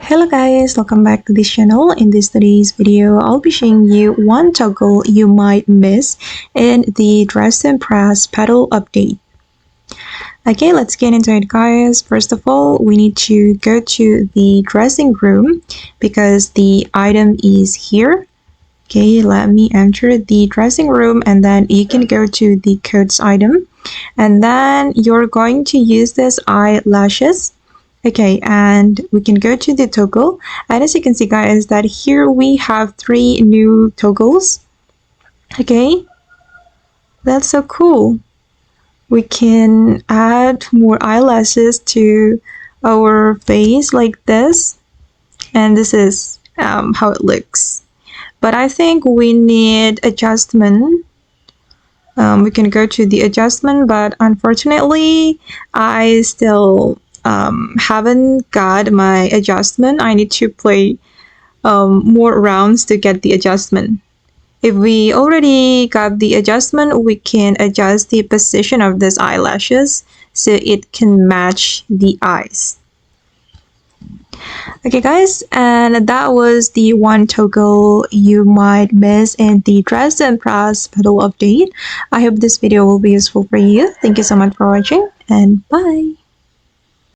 Hello guys, welcome back to this channel. In today's video, I'll be showing you one toggle you might miss in the Dress Impress Petal update. Okay, let's get into it guys. First of all, we need to go to the dressing room because the item is here. Okay, let me enter the dressing room and then you can go to the coats item and then you're going to use this eyelashes. Okay, and we can go to the toggle, and as you can see guys that here we have 3 new toggles. Okay, that's so cool. We can add more eyelashes to our face like this, and this is how it looks. But I think we need adjustment. We can go to the adjustment, but unfortunately I still haven't got my adjustment. I need to play more rounds to get the adjustment. If we already got the adjustment, we can adjust the position of these eyelashes so it can match the eyes. Okay guys, and that was the one toggle you might miss in the Dress Impress Petal update. I hope this video will be useful for you. Thank you so much for watching and bye!